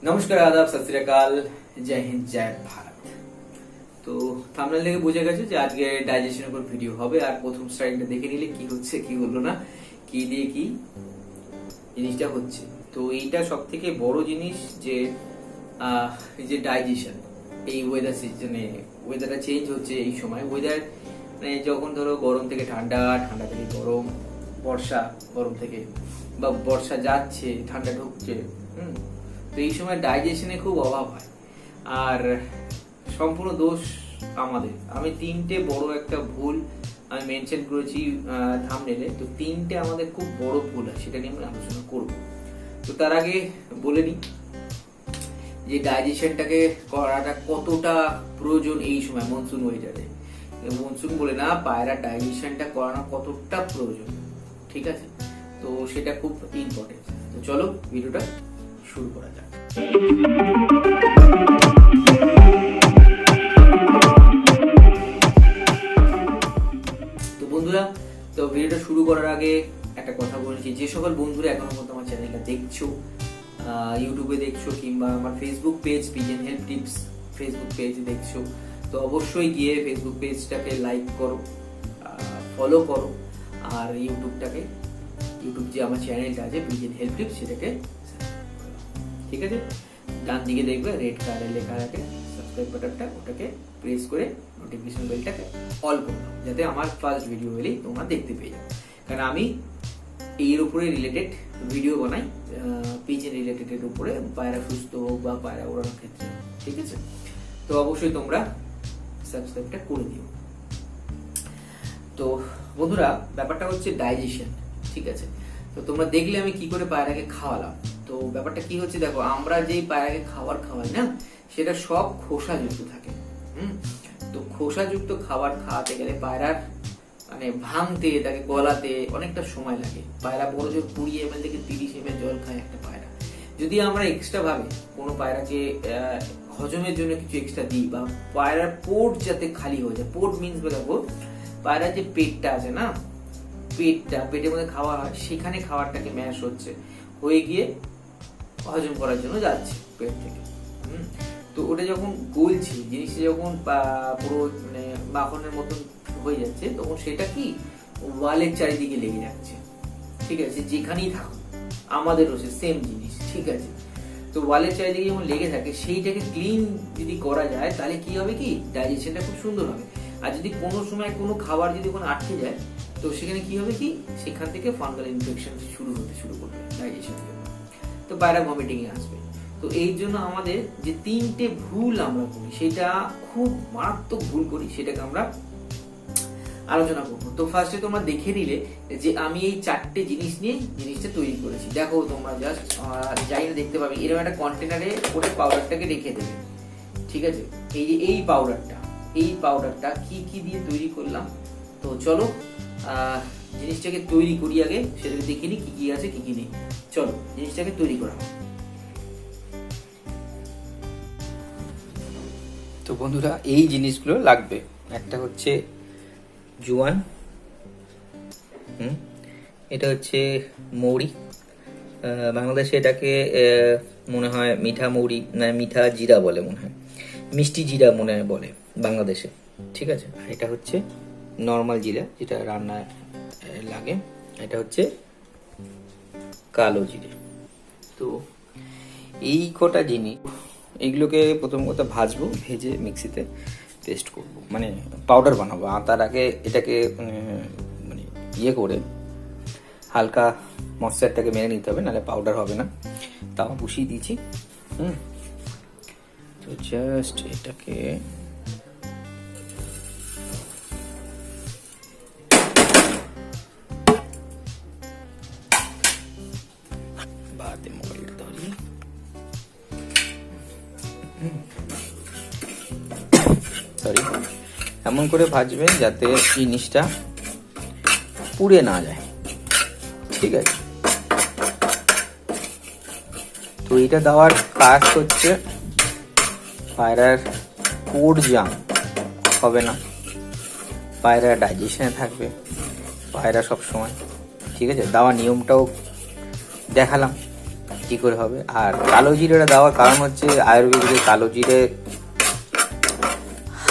নমস্কার, আদাব, সত শ্রী আকাল, জয় হিন্দ, জয় ভারত। তো থাম্বনেল থেকে বুঝে গেছে যে আজকে ডাইজেশনের উপর ভিডিও হবে। আর প্রথম স্লাইডটা দেখে নিলে কি হচ্ছে কি হলো না, কি দিয়ে কি জিনিসটা হচ্ছে। তো এইটা সব থেকে বড় জিনিস যে এই যে ডাইজেশন, এই ওয়েদার সিজনে ওয়েদারটা চেঞ্জ হচ্ছে। এই সময় ওয়েদার মানে যখন ধরো গরম থেকে ঠান্ডা, ঠান্ডা থেকে গরম, বর্ষা, গরম থেকে বা বর্ষা যাচ্ছে, ঠান্ডা ঢুকছে। তো এই সময় ডাইজেশনে খুব অভাব হয়। আর সম্পূর্ণ দোষ আমাদের। আমি তিনটে বড় একটা ভুল আমি মেনশন করেছি থাম্বনেলে। তো তিনটে আমাদের খুব বড় ভুল হয়, সেটা নিয়ে আমরা আলোচনা করব। তো তার আগে বলে নিই যে ডাইজেশনটাকে করাটা কতটা প্রয়োজন এই সময় মনসুন ওয়েদারে। মনসুন বলে না, পায়রা ডাইজেশনটা করানো কতটা প্রয়োজন, ঠিক আছে? তো সেটা খুব ইম্পর্টেন্ট। তো চলো ভিডিওটা শুরু করা যাক। তো বন্ধুরা, তো ভিডিওটা শুরু করার আগে একটা কথা বলছি, যে সকল বন্ধুরা এখনো পর্যন্ত আমার চ্যানেলটা দেখছো, ইউটিউবে দেখছো কিংবা আমার Facebook page pigeon health tips Facebook page দেখছো, তো অবশ্যই গিয়ে ফেসবুক পেজটাকে লাইক করো, ফলো করো। আর ইউটিউব যে আমার চ্যানেলটা আছে পিজেন হেলথ টিপস, সেটাকে ঠিক আছে, ডান দিকে দেখবে রেড কালারে লেখা থাকে সাবস্ক্রাইব বাটনটা, ওটাকে প্রেস করে নোটিফিকেশন বেলটাকে অল করে দাও, যাতে আমার ফার্স্ট ভিডিও এলেই তোমরা দেখতে পেয়ে যাও। কারণ আমি এর উপরে রিলেটেড ভিডিও বানাই, পিজেন রিলেটেড উপরে, পায়রা সুস্থ হোক বা পায়রা ওড়ানোর ক্ষেত্রে, ঠিক আছে? তো অবশ্যই তোমরা সাবস্ক্রাইবটা করে দিও। তো বন্ধুরা, ব্যাপারটা হচ্ছে ডাইজেশন, ঠিক আছে? তো তোমরা দেখলে আমি কি করে পায়রাকে খাওয়ালাম। তো ব্যাপারটা কি হচ্ছে দেখো, আমরা যেই পায়রাকে খাওয়াই না, সেটা সব খোসাযুক্ত থাকে। তো খোসাযুক্ত খাবার খাওয়াতে গেলে পায়রার মানে ভাঙতে, তাকে গলাতে অনেকটা সময় লাগে। পায়রা বড় জোর 20 ml থেকে 30 ml জল খায় একটা পায়রা। যদি আমরা এক্সট্রা ভাবে কোনো পায়রাকে হজমের জন্য কিছু এক্সট্রা দিই, বা পায়রার পোট যাতে খালি হয়ে যায়, পোট মিন্স দেখো পায়রার যে পেটটা আছে না, পেটের মধ্যে খাওয়া হয়, সেখানে খাবারটাকে ম্যাশ হয়ে গিয়ে হজম করার জন্য যাচ্ছে পেট থেকে। তো ওটা যখন গলছে, জিনিসটা যখন পুরো মানে মাখনের মতন হয়ে যাচ্ছে, তখন সেটা কি ওয়ালের চারিদিকে লেগে যাচ্ছে, ঠিক আছে? যেখানেই থাকুক, আমাদেরও সেম জিনিস, ঠিক আছে? তো ওয়ালের চারিদিকে যখন লেগে থাকে, সেইটাকে ক্লিন যদি করা যায়, তাহলে কি হবে, কি ডাইজেশনটা খুব সুন্দর হবে। আর যদি কোনো সময় কোনো খাবার যদি ওখানে আটকে যায়, তো সেখানে কি হবে, কি সেখান থেকে ফাঙ্গাল ইনফেকশন শুরু করবে ডাইজেশনের জন্য। তো পায়রা ভমিটিং এ আসবে। তো এই জন্য আমাদের যে তিনটে ভুল আমরা করি, সেটা খুব মারাত্মক ভুল করি, সেটাকে আমরা আলোচনা করবো। তো ফার্স্টে তোমরা দেখে নিলে যে আমি এই 4টে জিনিস নিয়ে জিনিসটা তৈরি করেছি। দেখো তোমরা জাস্ট যাই না দেখতে পাবে, এরকম একটা কন্টেনারে করে পাউডারটাকে রেখে দেবে, ঠিক আছে? এই যে এই পাউডারটা কি কি দিয়ে তৈরি করলাম। তো চলো জিনিসটাকে তৈরি করি, আগে সেটাকে দেখে নিই কি কি আছে কি কি নেই। চলো জিনিসটাকে তৈরি করা। তো বন্ধুরা, এই জিনিসগুলো লাগবে। একটা হচ্ছে জোয়ান, এটা হচ্ছে মৌরি, বাংলাদেশে এটাকে মনে হয় মিঠা মৌরি না মিঠা জিরা বলে, মনে হয় মিষ্টি জিরা মনে হয় বলে বাংলাদেশে, ঠিক আছে? আর এটা হচ্ছে নর্মাল জিরা, যেটা রান্নায় লাগে। এটা হচ্ছে কালো জিরে। তো এই কটা জিনিস, এইগুলোকে প্রথম কথা ভাজবো, ভেজে মিক্সিতে পেস্ট করব, মানে পাউডার বানাবো। আর তার আগে এটাকে মানে ইয়ে করে হালকা মশলাটাকে মেরে নিতে হবে, নাহলে পাউডার হবে না। তাও বসিয়ে দিয়েছি। তো জাস্ট এটাকে এমন করে ভাজবে যাতে জিনিসটা পুড়ে না যায়, ঠিক আছে? তো এটা দেওয়ার কাজ হচ্ছে পায়রার কোড জাম হবে না, পায়রা ডাইজেশনে থাকবে, পায়রা সব সময়, ঠিক আছে? দেওয়ার নিয়মটাও দেখালাম। কি করে হবে। আর কালো জিরেটা দেওয়ার কারণ হচ্ছে আয়ুর্বেদিকে কালো জিরে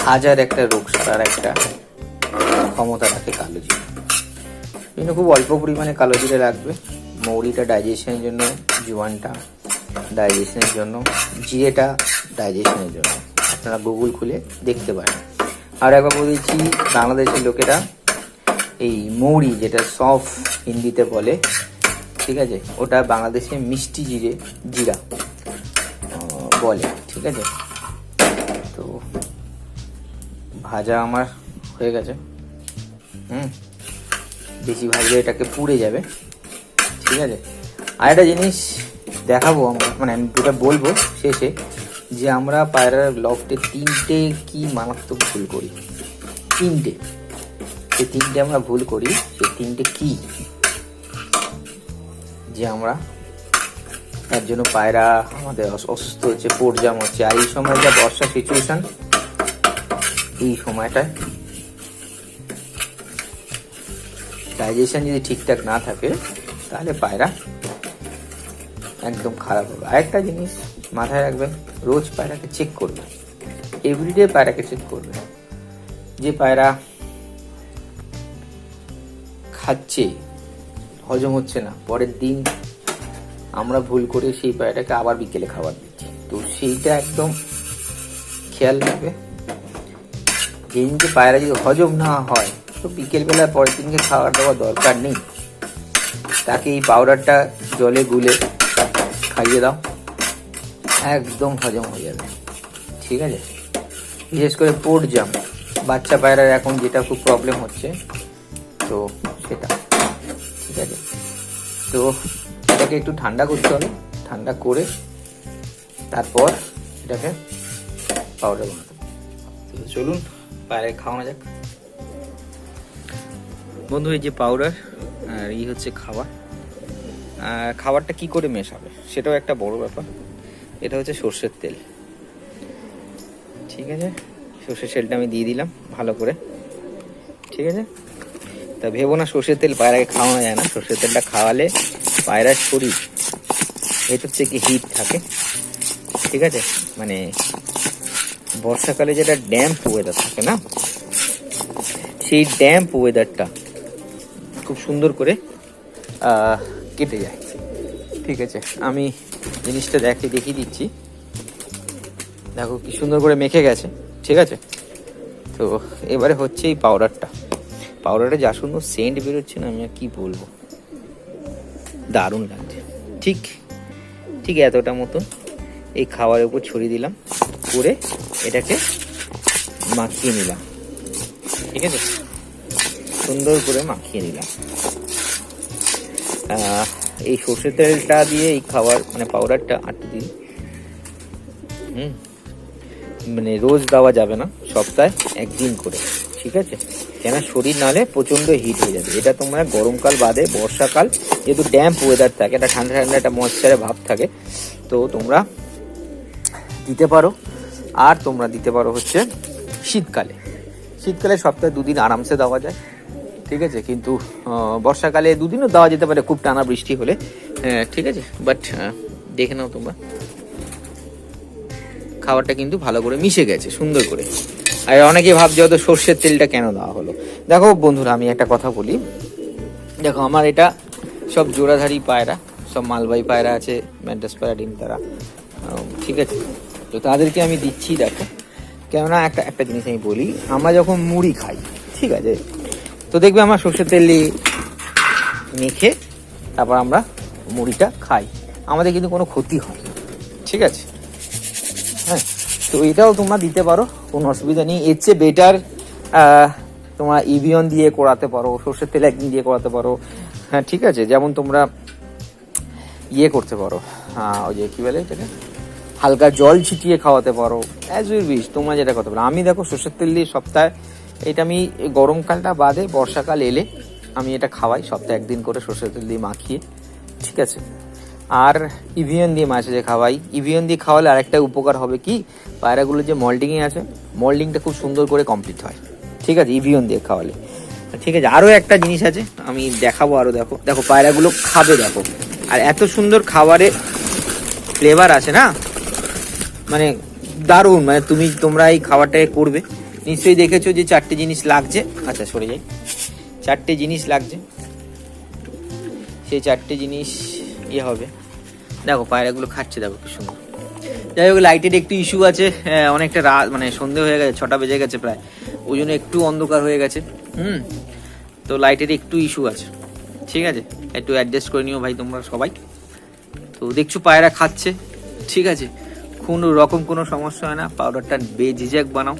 হাজার একটা রোগ সারার একটা ক্ষমতা রাখে কালো জিরে। কিন্তু খুব অল্প পরিমাণে কালো জিরে রাখবে। মৌরিটা ডাইজেশনের জন্য, জোয়ানটা ডাইজেশনের জন্য, জিরেটা ডাইজেশনের জন্য। আপনারা গুগল খুলে দেখতে পারেন। আর একবার বলেছি, বাংলাদেশের লোকেরা এই মৌরি, যেটা সফ হিন্দিতে বলে, ঠিক আছে, ওটা বাংলাদেশে মিষ্টি জিরা বলে, ঠিক আছে। তো ভাজা আমার হয়ে গেছে। বেশি ভাজলে এটাকে পুড়ে যাবে, ঠিক আছে। আর একটা জিনিস দেখাবো আমরা, মানে আমি যেটা বলবো শেষে, যে আমরা পায়রার লফটে 3টে কি মারাত্মক ভুল করি। 3টে, যে 3টে আমরা ভুল করি, সেই 3টে কি, যে আমরা এর জন্য পায়রা আমাদের অসুস্থ হচ্ছে, পোড়জাম হচ্ছে। আর এই সময় যা বর্ষা সিচুয়েশন, এই সময়টায় ডাইজেশন যদি ঠিকঠাক না থাকে, তাহলে পায়রা একদম খারাপ হবে। আরেকটা জিনিস মাথায় রাখবেন, রোজ পায়রাকে চেক করবে, এভরিডে পায়রাকে চেক করবে। যে পায়রা খাচ্ছে, হজম হচ্ছে না, পরের দিন আমরা ভুল করে সেই পায়রাটাকে আবার বিকেলে খাবার দিচ্ছি। তো সেইটা একদম খেয়াল রাখবে। যেদিনকে পায়রা যদি হজম না হয়, তো বিকেলবেলা পরের দিনকে খাবার দেওয়ার দরকার নেই। তাকে এই পাউডারটা জলে গুলে খাইয়ে দাও, একদম হজম হয়ে যাবে, ঠিক আছে। বিশেষ করে পোড়জাম, বাচ্চা পায়রার এখন যেটা খুব প্রবলেম হচ্ছে, তো সেটা, ঠিক আছে। তো এটাকে একটু ঠান্ডা করতে হবে, ঠান্ডা করে তারপর এটাকে পাউডার বানাতে হবে। তো চলুন পায়রাকে খাওয়ানো যাক। বন্ধু, এই যে পাউডার আর এই হচ্ছে খাবার। খাবারটা কি করে মেশাবে সেটাও একটা বড় ব্যাপার। এটা হচ্ছে সর্ষের তেল, ঠিক আছে। সর্ষের তেলটা আমি দিয়ে দিলাম ভালো করে, ঠিক আছে। তা ভেবো না সর্ষের তেল পায়রাকে খাওয়ানো যায় না। সর্ষের তেলটা খাওয়ালে পায়রার শরীর ভেতর থেকে হিট থাকে, ঠিক আছে। মানে বর্ষাকালে যেটা ড্যাম্প ওয়েদার থাকে না, সেই ড্যাম্প ওয়েদারটা খুব সুন্দর করে কেটে যায়, ঠিক আছে। আমি জিনিসটা দেখিয়ে দিচ্ছি। দেখো কি সুন্দর করে মেখে গেছে, ঠিক আছে। তো এবারে হচ্ছে এই পাউডারটা যা সুন্দর সেন্ট বেরোচ্ছে না, আমি আর কি বলবো, দারুণ লাগছে। ঠিক এতটা মতন এই খাবারের উপর ছড়িয়ে দিলাম, করে এটাকে মাখিয়ে নিলাম, ঠিক আছে। সুন্দর করে মাখিয়ে নিলাম। এই সর্ষের তেলটা দিয়ে এই খাবার, মানে পাউডারটা আটকে দিই। মানে রোজ দেওয়া যাবে না, সপ্তাহে একদিন করে, ঠিক আছে। কেন শরীর নালে প্রচন্ড হিট হয়ে যাবে। এটা তোমরা গরমকাল বাদে বর্ষাকাল, যেহেতু ড্যাম্প ওয়েদার থাকে, একটা ঠান্ডা একটা ময়েশ্চারের ভাব থাকে, তো তোমরা দিতে পারো। আর তোমরা দিতে পারো হচ্ছে শীতকালে সপ্তাহে 2 দিন আরামসে দেওয়া যায়, ঠিক আছে। কিন্তু বর্ষাকালে 2 দিনও দেওয়া যেতে পারে, খুব টানা বৃষ্টি হলে, ঠিক আছে। বাট দেখে নাও তোমরা, খাবারটা কিন্তু ভালো করে মিশে গেছে সুন্দর করে। আর অনেকে ভাবছে হয়তো সর্ষের তেলটা কেন দেওয়া হলো। দেখো বন্ধুরা, আমি একটা কথা বলি। দেখো, আমার এটা সব জোড়াধারী পায়রা, সব মালবাহী পায়রা আছে, ম্যাড্রাস পায়রা, ডিম তারা, ঠিক আছে। তো তাদেরকে আমি দিচ্ছি। দেখো, কেননা একটা জিনিস আমি বলি, আমরা যখন মুড়ি খাই, ঠিক আছে, তো দেখবে আমরা সর্ষের তেল দিয়ে মেখে তারপর আমরা মুড়িটা খাই, আমাদের কিন্তু কোনো ক্ষতি হয় না, ঠিক আছে। হ্যাঁ, তো এটাও তোমরা দিতে পারো, কোনো অসুবিধা নেই। এর চেয়ে বেটার তোমরা ইভিয়ন দিয়ে করাতে পারো, সর্ষের তেল একদিন দিয়ে করাতে পারো, হ্যাঁ, ঠিক আছে। যেমন তোমরা করতে পারো, ওই যে কি বলে এটাকে, হালকা জল ছিটিয়ে খাওয়াতে পারো, অ্যাজ ইউ উইশ, তোমরা যেটা করতে পারো। আমি দেখো সর্ষের তেল দিয়ে সপ্তাহে, এটা আমি গরমকালটা বাদে বর্ষাকাল এলে আমি এটা খাওয়াই, সপ্তাহে একদিন করে সর্ষের তেল দিয়ে মাখিয়ে, ঠিক আছে। আর ইভিয়ন দিয়ে মাঝে যে খাওয়াই, ইভিয়ন দিয়ে খাওয়ালে আরেকটা উপকার হবে কি, পায়রাগুলো যে মল্টিংয়ে আছে, মল্টিংটা খুব সুন্দর করে কমপ্লিট হয়, ঠিক আছে, ইভিয়ন দিয়ে খাওয়ালে, ঠিক আছে। আরও একটা জিনিস আছে আমি দেখাবো, আরও দেখো পায়রাগুলো খাবে, দেখো। আর এত সুন্দর খাবারে ফ্লেভার আছে না, মানে দারুণ। মানে তোমরা এই খাবারটাকে করবে, নিশ্চয়ই দেখেছো যে 4টে জিনিস লাগছে। আচ্ছা সরে যাই, 4টে জিনিস লাগছে, সেই 4টে জিনিস ইয়ে হবে। দেখো পায়রাগুলো খাচ্ছে, দেখো কি সুন্দর। যাই হোক, লাইটের একটু ইস্যু আছে, অনেকটা রাত, মানে সন্ধে হয়ে গেছে, 6টা বেজে গেছে প্রায়, ওই জন্য একটু অন্ধকার হয়ে গেছে। তো লাইটের একটু ইস্যু আছে, ঠিক আছে, একটু অ্যাডজাস্ট করে নিও ভাই তোমরা সবাই। তো দেখছো পায়রা খাচ্ছে, ঠিক আছে, কোনো রকম কোনো সমস্যা হয় না। পাউডারটা বেঝিঝাক বানাও,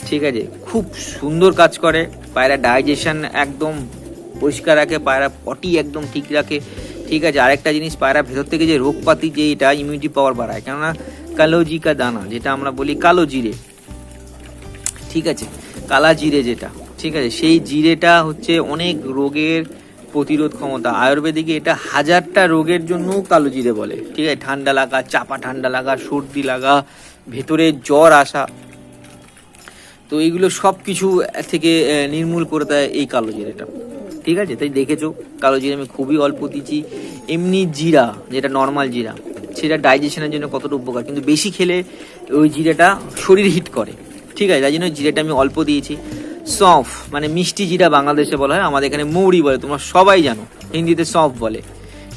ঠিক আছে, খুব সুন্দর কাজ করে। পায়রা ডাইজেশন একদম পরিষ্কার রাখে, পায়রা পটি একদম ঠিক রাখে, ঠিক আছে। আরেকটা জিনিস, পায়রা ভেতর থেকে যে রোগপাতি, যে এটা ইমিউনিটি পাওয়ার বাড়ায়, কেননা কালো জিকা দানা, যেটা আমরা বলি কালো জিরে, ঠিক আছে, কালা জিরে যেটা, ঠিক আছে, সেই জিরেটা হচ্ছে অনেক রোগের প্রতিরোধ ক্ষমতা। আয়ুর্বেদিকে এটা 1000টা রোগের জন্য কালো জিরে বলে, ঠিক আছে। ঠান্ডা লাগা, চাপা ঠান্ডা লাগা, সর্দি লাগা, ভেতরে জ্বর আসা, তো এইগুলো সব কিছু থেকে নির্মূল করে দেয় এই কালো জিরেটা, ঠিক আছে। তাই দেখেছো কালো জিরে আমি খুবই অল্প দিচ্ছি। এমনি জিরা, যেটা নর্মাল জিরা, সেটা ডাইজেশনের জন্য কতটা উপকার, কিন্তু বেশি খেলে ওই জিরাটা শরীর হিট করে, ঠিক আছে, তাই জন্য জিরাটা আমি অল্প দিয়েছি। সফ মানে মিষ্টি জিরা বাংলাদেশে বলা হয়, আমাদের এখানে মৌরি বলে, তোমরা সবাই জানো, হিন্দিতে সফ বলে,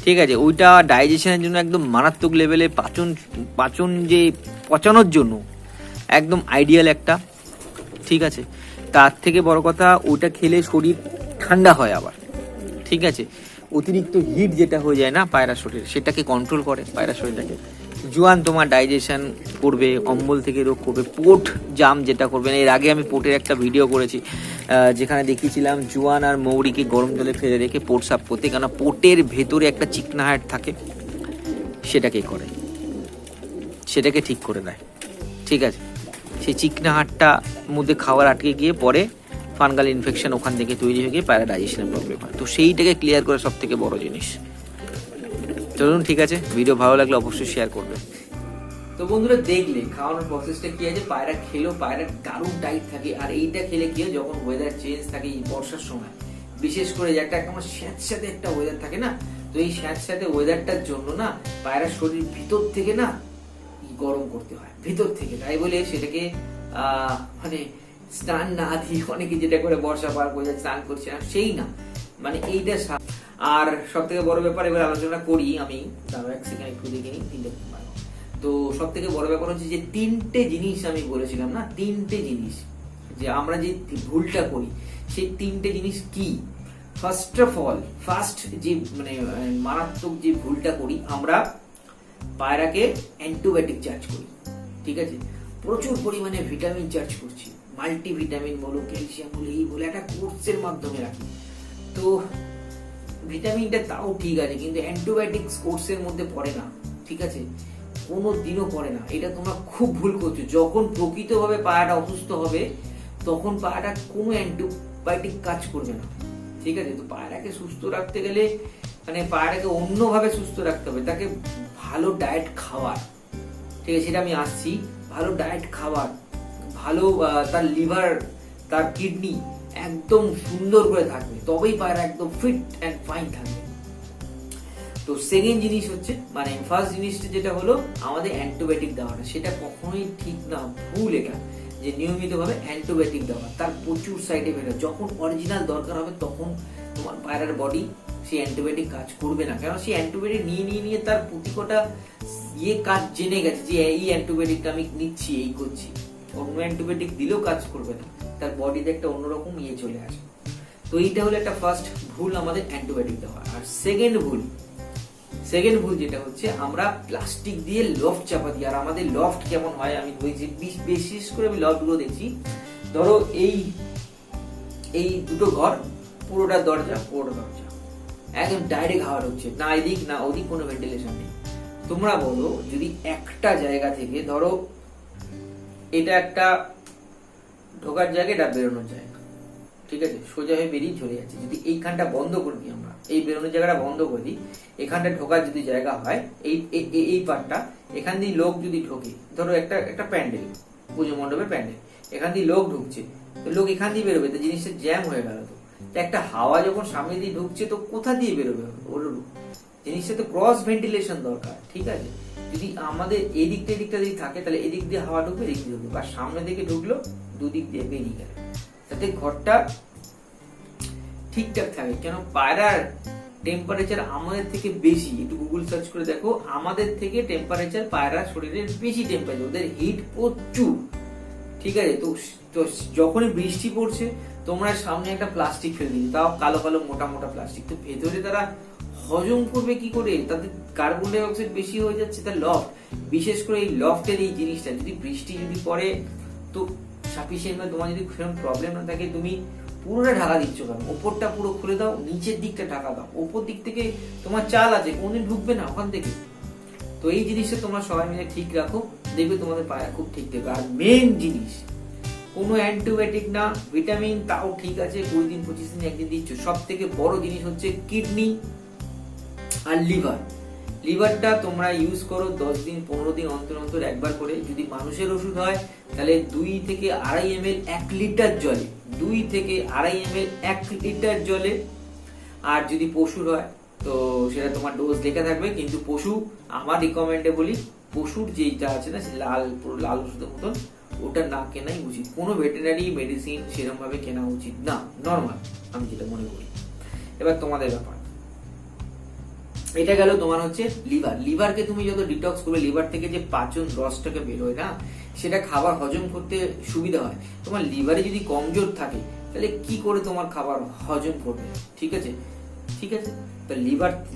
ঠিক আছে। ওইটা ডাইজেশনের জন্য একদম মারাত্মক লেভেলে, পাচন যে পচানোর জন্য একদম আইডিয়াল একটা, ঠিক আছে। তার থেকে বড় কথা, ওটা খেলে শরীর ঠান্ডা হয় আবার, ঠিক আছে। অতিরিক্ত হিট যেটা হয়ে যায় না পায়রা শরীর, সেটাকে কন্ট্রোল করে পায়রা শরীরটাকে। জোয়ান তোমার ডাইজেশন করবে, অম্বল থেকে রোগ করবে, পোট জাম যেটা করবে না। এর আগে আমি পোটের একটা ভিডিও করেছি, যেখানে দেখিয়েছিলাম জোয়ান আর মৌরিকে গরম জলে ফেলে রেখে পোট সাফ করতে, কেন পোটের ভেতরে একটা চিকনাহাট থাকে, সেটাকে করে, সেটাকে ঠিক করে দেয়, ঠিক আছে। সেই চিকনাহাটটা মধ্যে খাবার আটকে গিয়ে পরে ফানগাল ইনফেকশন ওখান থেকে তৈরি হয়ে গিয়ে পায়রা ডাইজেশনের প্রবলেম হয়। তো সেইটাকে ক্লিয়ার করে সব থেকে বড় জিনিস। চলুন, ঠিক আছে, ভিডিও ভালো লাগলে অবশ্যই শেয়ার করবে। তো বন্ধুরা দেখলে খাওয়ানোর প্রসেসটা কি আছে, পায়রা খেলেও পায়রা দারুণ টাইট থাকে। আর এইটা খেলে কি হয়, যখন ওয়েদার চেঞ্জ থাকে এই বর্ষার সময়, বিশেষ করে যে একটা আমার স্যাঁতস্যাঁতে একটা ওয়েদার থাকে না, তো এই স্যাঁতস্যাঁতে ওয়েদারটার জন্য না পায়রার শরীর ভিতর থেকে না গরম করতে হয়, ভিতর থেকে। তাই বলে সেটাকে মানে স্নান না দিয়ে অনেকে যেটা করে বর্ষা পার করে স্নান করছে না, সেই না, মানে এইটা। আর সব থেকে বড় ব্যাপার, এবার আলোচনা করি আমি, তারপর এক সেকেন্ড একটু দেখে নিই, 3টে। তো সব থেকে বড় ব্যাপার হচ্ছে যে 3টে জিনিস আমি বলেছিলাম না, 3টে জিনিস যে আমরা যে ভুলটা করি, সেই 3টে জিনিস কি। ফার্স্ট যে মানে মারাত্মক যে ভুলটা করি, আমরা পায়রাকে অ্যান্টিবায়োটিক চার্জ করি, ঠিক আছে, প্রচুর পরিমাণে ভিটামিন চার্জ করছি, মাল্টিভিটামিন বলো, ক্যালসিয়াম বলো, এই বলে একটা কোর্সের মাধ্যমে রাখি। তো ভিটামিনটা তাও ঠিক আছে, কিন্তু অ্যান্টিবায়োটিক্স কোর্সের মধ্যে পড়ে না, ঠিক আছে, কোনো দিনও পড়ে না। এটা তোমরা খুব ভুল করছো। যখন প্রকৃতভাবে পায়রাটা অসুস্থ হবে, তখন পায়রাটা কোনো অ্যান্টিবায়োটিক কাজ করবে না, ঠিক আছে। তো পায়রাকে সুস্থ রাখতে গেলে, মানে পায়রাকে অন্যভাবে সুস্থ রাখতে হবে, তাকে ভালো ডায়েট খাবার, ঠিক আছে, সেটা আমি আসছি। ভালো ডায়েট খাবার, ভালো তার লিভার, তার কিডনি একদম সুন্দর করে থাকবে, তবেই পায়রা একদম ফিট অ্যান্ড ফাইন থাকবে। তো সেকেন্ড জিনিস হচ্ছে, মানে ফার্স্ট জিনিসটা যেটা হলো আমাদের অ্যান্টিবায়োটিক দেওয়াটা, সেটা কখনোই ঠিক না, ভুল এটা, যে নিয়মিতভাবে অ্যান্টিবায়োটিক দেওয়া, তার প্রচুর সাইড এফেক্ট। যখন অরিজিনাল দরকার হবে তখন তোমার পায়রার বডি সেই অ্যান্টিবায়োটিক কাজ করবে না, কারণ সেই অ্যান্টিবায়োটিক নিয়ে তার প্রতিটা কাজ জেনে গেছে যে এই অ্যান্টিবায়োটিকটা আমি নিচ্ছি, এই করছি। অন্য অ্যান্টিবায়োটিক দিলেও কাজ করবে না, তার বডিতে একটা অন্যরকম চলে আসে। তো এইটা হলো একটা ফার্স্ট ভুল, আমাদের অ্যান্টিবায়োটিক দেওয়া। আর সেকেন্ড ভুল যেটা হচ্ছে, আমরা প্লাস্টিক দিয়ে লফট চাপা দিই। আর আমাদের লফট কেমন হয় আমি বলছি, বিশেষ করে আমি লফট গুলো দেখছি, ধরো এই দুটো ঘর, পুরোটা দরজা একদম ডাইরেক্ট হাওয়া ঢুকছে, না এদিক না ওদিক, কোনো ভেন্টিলেশন নেই। তোমরা বলো, যদি একটা জায়গা থেকে, ধরো এটা একটা ঢোকার জায়গা, এটা বেরোনোর জায়গা, ঠিক আছে, সোজা হয়ে বেরিয়ে চলে যাচ্ছে, যদি এইখানটা বন্ধ করে দিই আমরা, এই বেরোনোর জায়গাটা বন্ধ করে দিই, এখানটা ঢোকার যদি জায়গা হয়, এই পার্টটা, এখান দিয়ে লোক যদি ঢোকে, ধরো একটা প্যান্ডেল, পুজো মণ্ডপের প্যান্ডেল, এখান দিয়ে লোক ঢুকছে, তো লোক এখান দিয়ে বেরোবে, তো জিনিসটা জ্যাম হয়ে গেল। তো একটা হাওয়া যখন সামনে দিয়ে ঢুকছে, তো কোথা দিয়ে বেরোবে? জিনিসটা তো ক্রস ভেন্টিলেশন দরকার, ঠিক আছে। যদি আমাদের এদিকটা যদি থাকে তাহলে এদিক দিয়ে হাওয়া ঢুকবে, এদিক দিয়ে ঢুকবে, বা সামনে দিকে ঢুকলো, দুদিক দিয়ে বেরিয়ে গেল, যাতে ঘরটা ঠিকঠাক থাকে। কেন পায়রার টেম্পারেচার আমাদের থেকে বেশি, একটু গুগল সার্চ করে দেখো, আমাদের থেকে টেম্পারেচার পায়রা শরীরের বেশি টেম্পারেচার, ওদের হিট প্রচুর, ঠিক আছে। তো তো যখনই বৃষ্টি পড়ছে তোমরা সামনে একটা প্লাস্টিক ফেলে দিচ্ছ, তাও কালো কালো মোটা মোটা প্লাস্টিক, তো ভেতরে তারা হজম করবে কি করে? তাদের কার্বন ডাই অক্সাইড বেশি হয়ে যাচ্ছে, তার লফট, বিশেষ করে এই লফটের এই জিনিসটা, যদি বৃষ্টি যদি পড়ে তো সাফিসিয়েন্ট, তোমার যদি সেরকম প্রবলেম না থাকে, তুমি পুরোটা ঢাকা দিচ্ছ কেন? ওপরটা পুরো খুলে দাও, নিচের দিকটা ঢাকা দাও, ওপর দিক থেকে তোমার চাল আছে, কোনদিন ঢুকবে না ওখান থেকে। তো এই জিনিসটা তোমরা সবাই মিলে ঠিক রাখো, দেখবে তোমাদের পায়রা খুব ঠিক থাকবে। আর মেন জিনিস, কোনো অ্যান্টিবায়োটিক না, ভিটামিন তাও ঠিক আছে 20 দিন 25 দিন একদিন দিচ্ছ। সব থেকে বড় জিনিস হচ্ছে কিডনি আর লিভার। লিভারটা তোমরা ইউজ করো 10 দিন 15 দিন অন্তর অন্তর একবার করে। যদি মানুষের ওষুধ হয় তাহলে 2 থেকে 2.5 ml 1 লিটার জলে, 2 থেকে 2.5 ml 1 লিটার জলে। আর যদি পশুর হয় তো সেটা তোমার ডোজ লেখা থাকবে, কিন্তু পশু আমার রিকমেন্ডে বলি, পশুর যেটা আছে না, লাল পুরো লাল ওষুধের মতন, ওটা না কেনাই উচিত। কোনো ভেটেরিনারি মেডিসিন সেরকম ভাবে কেনা উচিত না, নর্মাল, আমি যেটা মনে করি। এবার তোমাদের ব্যাপার, এটা গেল তোমার হচ্ছে লিভার। লিভারকে তুমি যত ডিটক্স করবে, লিভার থেকে যে পাচন রসটাকে বেরোয় না, সেটা খাবার হজম করতে সুবিধা হয়। তোমার লিভারে যদি কমজোর থাকে তাহলে কি করে তোমার খাবার হজম করবে? ঠিক আছে, ঠিক আছে। তো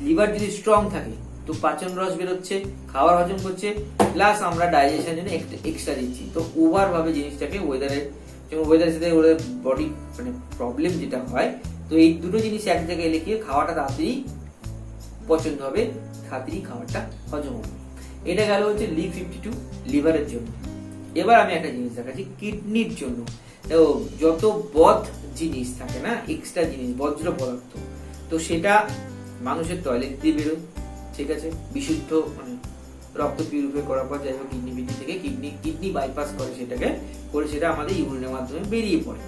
লিভার যদি স্ট্রং থাকে তো পাচন রস বেরোচ্ছে, খাবার হজম করছে, প্লাস আমরা ডাইজেশনের জন্য এক্সট্রা দিচ্ছি। তো ওভার ভাবে জিনিসটাকে ওয়েদারের সাথে ওদের বডি মানে প্রবলেম যেটা হয়, তো এই দুটো জিনিস এক জায়গায় লিখিয়ে খাওয়াটা তাড়াতাড়ি পছন্দ হবে, তাড়াতাড়ি খাবারটা হজম হবে। এটা গেল হচ্ছে Li52 লিভারের জন্য। এবার আমি একটা জিনিস দেখাচ্ছি কিডনির জন্য। যত বদ জিনিস থাকে না, এক্সট্রা জিনিস, বজ্র পদার্থ, তো সেটা মানুষের টয়লেট দিয়ে বেরোয়, ঠিক আছে, বিশুদ্ধ মানে রক্ত পিউরিফাই করার পর যাই হোক কিডনি থেকে কিডনি বাইপাস করে, সেটাকে করে সেটা আমাদের ইউরিনের মাধ্যমে বেরিয়ে পড়ে।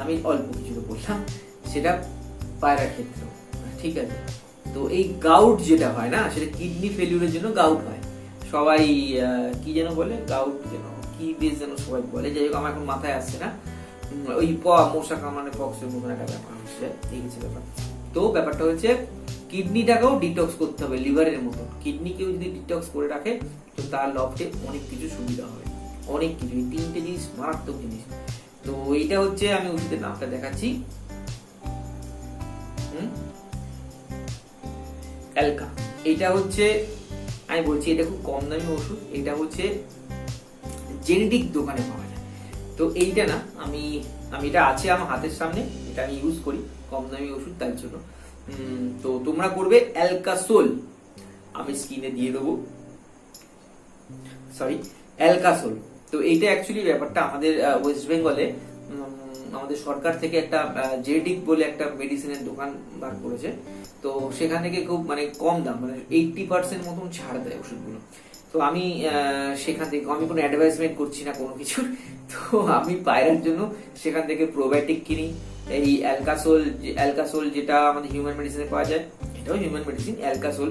আমি অল্প কিছু বললাম, সেটা পায়রার ক্ষেত্রে, ঠিক আছে। তো এই গাউট যেটা হয় না, সেটা কিডনি ফেলিউরের জন্য গাউট হয়। সবাই কি যেন বলে, গাউট যেন কি বেশ যেন সবাই বলে, যাই হোক আমার এখন মাথায় আসছে না, ওই মশা কামড়ানো পক্সের মতন একটা ব্যাপার হচ্ছে, এই হচ্ছে ব্যাপার। তো ব্যাপারটা হচ্ছে কিডনিটাকেও ডিটক্স করতে হবে লিভারের মতো। কিডনিকেও যদি ডিটক্স করে রাখে তো তার লফটে অনেক কিছু সুবিধা হবে, অনেক কিছু। এই 3টে জিনিস মারাত্মক জিনিস। তো এইটা হচ্ছে, আমি ওষুধের নামটা দেখাচ্ছি, অ্যালকা। এটা হচ্ছে, আমি বলছি এটা খুব কম দামি ওষুধ, এটা হচ্ছে জেনেটিক দোকানে পাওয়া যায়। তো এইটা না, আমি এটা আছে আমার হাতের সামনে, এটা আমি ইউজ করি, কম দামি ওষুধ তার জন্য। তো তোমরা করবে অ্যালকাসোল, আমি স্ক্রিনে দিয়ে দেবো, সরি, অ্যালকাসোল। তো এইটা অ্যাকচুয়ালি ব্যাপারটা আমাদের ওয়েস্ট বেঙ্গলে আমাদের সরকার থেকে একটা জেনেটিক বলে একটা মেডিসিনের দোকান বার করেছে। তো সেখান থেকে খুব মানে কম দাম, মানে 80% মতন ছাড় দেয় ওষুধগুলো। তো আমি সেখান থেকে, আমি কোনো অ্যাডভাইসমেন্ট করছি না কোনো কিছু, তো আমি পায়রার জন্য সেখান থেকে প্রোবায়োটিক কিনি। এই অ্যালকাসোল যেটা আমাদের হিউম্যান মেডিসিনে পাওয়া যায়, এটাও হিউম্যান মেডিসিন, অ্যালকাসোল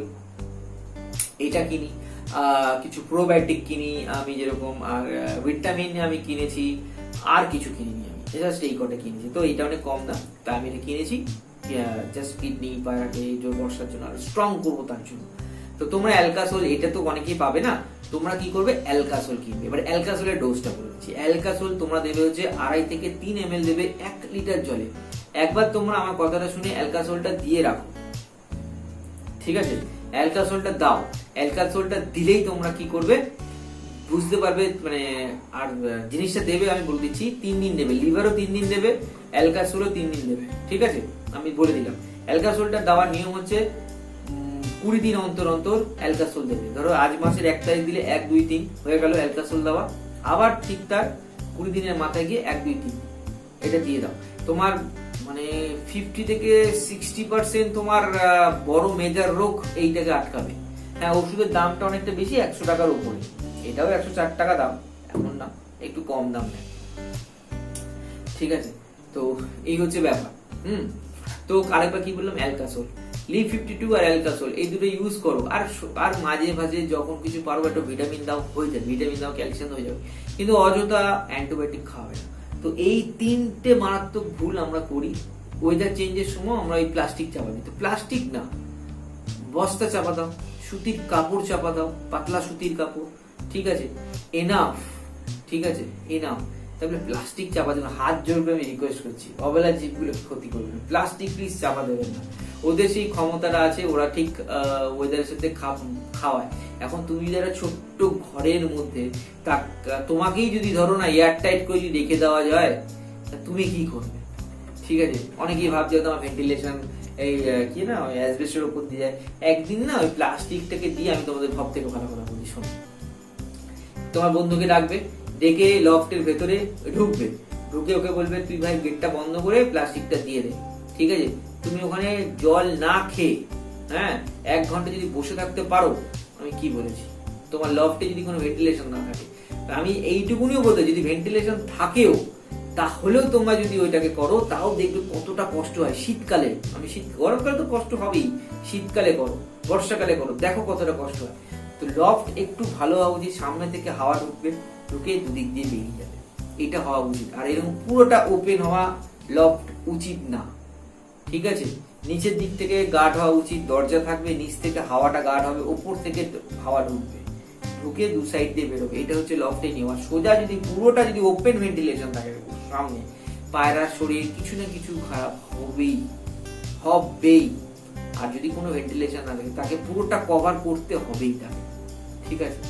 এটা কিনি। কিছু প্রোবায়োটিক কিনি আমি, যেরকম আর ভিটামিন আমি কিনেছি, আর কিছু কিনিনি আমি, জাস্ট এই কটা কিনেছি। তো এটা অনেক কম দাম, তাই আমি এটা কিনেছি, জাস্ট কিডনি পায়রাকে জোর বর্ষার জন্য আর স্ট্রং করবো তার জন্য। তো তোমরা অ্যালকাসোল, এটা তো অনেকেই পাবে না, তোমরা কি করবে, অ্যালকাসোল কিনবে। এবার অ্যালকাসোলের ডোজটা বলে দিচ্ছি। অ্যালকাসোল তোমরা দেবে হচ্ছে 2.5 থেকে 3 ml দেবে 1 লিটার জলে। একবার তোমরা আমার কথাটা শুনে অ্যালকাসোলটা দিয়ে রাখো, ঠিক আছে। অ্যালকাসোলটা দাও, অ্যালকাসোলটা দিলেই তোমরা কি করবে বুঝতে পারবে, মানে আর জিনিসটা দেবে আমি বলে দিচ্ছি, 3 দিন দেবে, লিভারও 3 দিন দেবে, অ্যালকাসোলও 3 দিন দেবে, ঠিক আছে, আমি বলে দিলাম। অ্যালকাসোলটা দেওয়ার নিয়ম হচ্ছে 20 দিন অন্তর অন্তর অ্যালকাসোল দেবে। ধরো আজ মাসের 1 তারিখ দিলে 1, 2, 3 হয়ে গেল অ্যালকাসোল দেওয়া, আবার ঠিক তার 20 দিনের মাথায় গিয়ে 1, 2, 3 এটা দিয়ে দাও। তোমার মানে 50 থেকে 60% তোমার বড় মেজর রোগ এইটাকে আটকাবে। হ্যাঁ, ওষুধের দামটা অনেকটা বেশি, 100 টাকার উপরে, এটাও 104 টাকা দাম, এমন না, একটু কম দাম নেয়, ঠিক আছে। তো এই হচ্ছে ব্যাপার। তো আরেকবার কি বললাম, অ্যালকাসোল। লিভ 52 আর অ্যালকাসোল এই দুটো ইউজ করো। আর মাঝে মাঝে যখন কিছু পারো একটু ভিটামিন দাও, হয়ে যাবে, ভিটামিন দাও, ক্যালসিয়াম হয়ে যাবে, কিন্তু অযথা অ্যান্টিবায়োটিক খাওয়াবে না। তো এই তিনটে মারাত্মক ভুল আমরা করি। ওয়েদার চেঞ্জের সময় আমরা ওই প্লাস্টিক চাপা দিই, তো প্লাস্টিক না, বস্তা চাপা দাও, সুতির কাপড় চাপা দাও, পাতলা সুতির কাপড়, ঠিক আছে, এনাফ, ঠিক আছে, এনাফ। তারপরে প্লাস্টিক চাপা দেবেন, হাত জোর করে আমি রিকোয়েস্ট করছি, অবেলা জীবগুলো ক্ষতি করবেন, প্লাস্টিক প্লিজ চাপা দেবেন না। ওদের সেই ক্ষমতাটা আছে, ওরা ঠিক ওয়েদারের সাথে খাওয়ায়। এখন তুমি যারা ছোট্ট ঘরের মধ্যে, তোমাকেই যদি ধরো না এয়ার টাইট করে যদি রেখে দেওয়া যায়, তুমি কি করবে? ঠিক আছে, অনেকেই ভাবছে তোমার ভেন্টিলেশন এই কি না অ্যাসবেস্টের উপর দিয়ে যায়। একদিন না ওই প্লাস্টিকটাকে দিয়ে আমি তোমাদের ভাব থেকে ভালো কথা বলি, শোনো। তোমার বন্ধুকে ডাকবে, ডেকে লফটের ভেতরে ঢুকবে, ঢুকে ওকে বলবে তুই ভাই গেটটা বন্ধ করে প্লাস্টিকটা দিয়ে দে, ঠিক আছে। তুমি ওখানে জল না খেয়ে, হ্যাঁ, 1 ঘন্টা যদি বসে থাকতে পারো, আমি কি বলেছি, তোমার লফটে যদি কোনো ভেন্টিলেশন না থাকে, আমি এইটুকুনিও বলতে, যদি ভেন্টিলেশন থাকেও তাহলেও তোমরা যদি ওইটাকে করো, তাও দেখবে কতটা কষ্ট হয় শীতকালে। গরমকালে তো কষ্ট হবেই, শীতকালে করো, বর্ষাকালে করো, দেখো কতটা কষ্ট হয়। তো লফট একটু ভালো হওয়া উচিত, সামনে থেকে হাওয়া ঢুকবে, ঢুকে দুদিক দিয়ে বেরিয়ে যাবে, এটা হওয়া উচিত। আর এরকম পুরোটা ওপেন হওয়া লফট উচিত না, ঠিক আছে। নিচের দিক থেকে গার্ড হওয়া উচিত, দরজা থাকবে, নিচ থেকে হাওয়াটা গার্ড হবে, ওপর থেকে হাওয়া ঢুকবে, ঢুকে দু সাইড দিয়ে বেরোবে। এটা হচ্ছে লফটে নেওয়া। সোজা যদি পুরোটা যদি ওপেন ভেন্টিলেশন থাকে সামনে, পায়রার শরীর কিছু না কিছু খারাপ হবেই হবেই। আর যদি কোনো ভেন্টিলেশন না থাকে, তাকে পুরোটা কভার করতে হবেই তাকে, ঠিক আছে।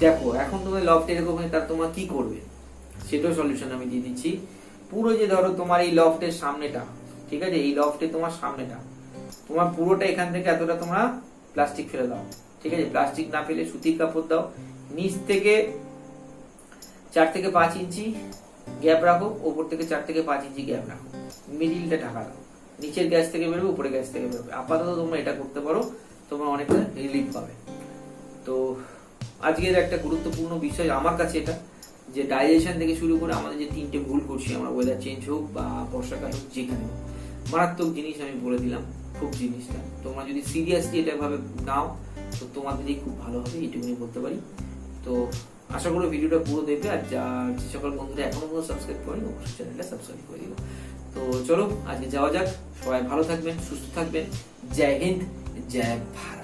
দেখো এখন তোমার লফট এরকম হয়, তার তোমার কি করবে সেটাও সলিউশন আমি দিয়ে দিচ্ছি। পুরো যে ধরো তোমার এই লফটের সামনেটা, ঠিক আছে, এই লফটে তোমার সামনেটা, তোমার পুরোটা এখান থেকে এতটা তোমরা প্লাস্টিক ফেলে দাও, ঠিক আছে। প্লাস্টিক না ফেলে সুতির কাপড় দাও, নিচ থেকে 4 থেকে 5 ইঞ্চি গ্যাপ রাখো, ওপর থেকে 4 থেকে 5 ইঞ্চি গ্যাপ রাখো, মিডিলটা ঢাকা দাও, নিচের গ্যাস থেকে বেরোবে, উপরে গ্যাস থেকে বেরোবে। আপাতত তোমরা এটা করতে পারো, তোমরা অনেকটা রিলিফ পাবে। তো আজকের একটা গুরুত্বপূর্ণ বিষয় আমার কাছে এটা, যে ডাইজেশন থেকে শুরু করে আমাদের যে 3টে ভুল করছি আমরা, ওয়েদার চেঞ্জ হোক বা বর্ষাকাল হোক, যেখানে হোক, মারাত্মক জিনিস আমি বলে দিলাম। খুব জিনিসটা তোমরা যদি সিরিয়াসলি এটা ভাবে নাও, তো তোমাদেরই খুব ভালো হবে, এইটুকুনি বলতে পারি। তো আশা করি ভিডিওটা পুরো দেখবে। আর যে সকল বন্ধুরা এখনো পর্যন্ত সাবস্ক্রাইব করেনি, অবশ্যই চ্যানেলটা সাবস্ক্রাইব করে দিও। তো চলো আজকে যাওয়া যাক, সবাই ভালো থাকবেন, সুস্থ থাকবেন। জয় হিন্দ, জয় ভারত।